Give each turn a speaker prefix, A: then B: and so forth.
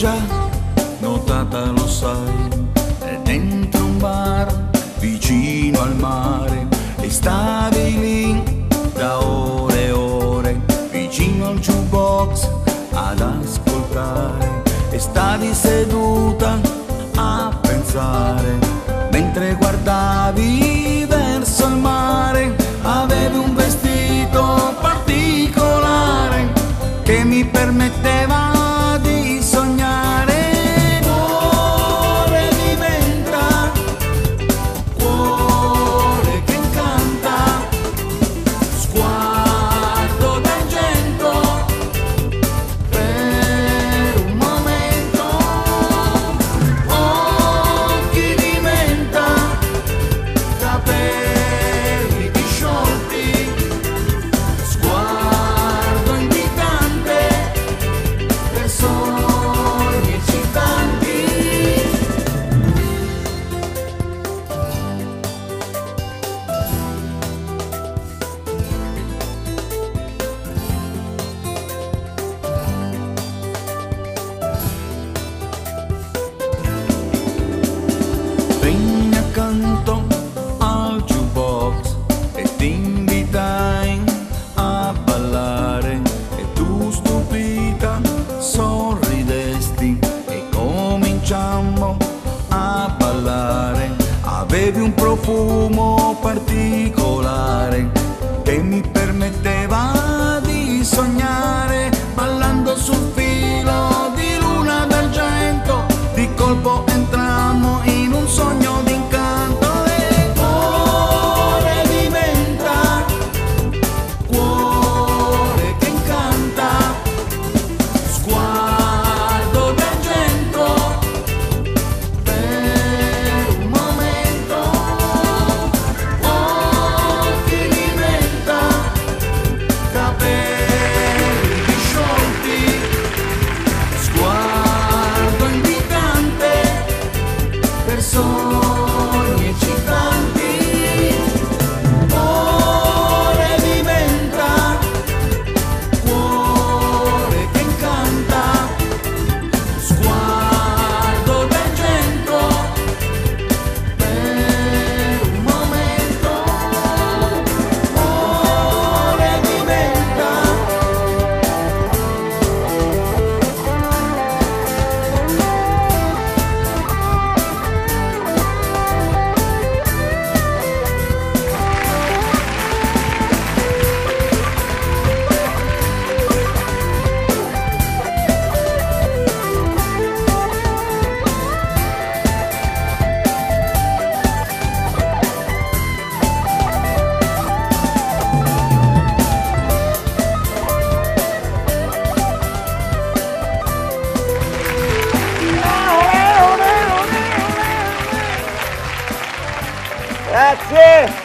A: già notata, lo sai, è dentro un bar vicino al mare e stavi lì da ore e ore vicino al jukebox ad ascoltare e stavi seduta a pensare mentre guardavi verso il mare. Avevi un vestito particolare che mi permetteva di sognare. Cuore diventa, cuore che incanta, sguardo d'argento per un momento, occhi di menta, capelli disciolti, sguardo invitante per sogni eccitanti. Venni accanto al jukebox e ti invitai a ballare e tu stupita sorridesti e cominciammo a ballare. Avevi un profumo particolare che mi permetteva di sognare, ballando sul filo di luna d'argento, di colpo entrammo in un sogno d'incanto. E cuore diventa, cuore che incanta, sguardo d'argento per un momento, occhi di menta, capelli disciolti, sguardo invitante per sogni eccitanti. Cuore diventa, cuore che incanta, sguardo d'argento per un momento, cuore diventa.
B: Grazie!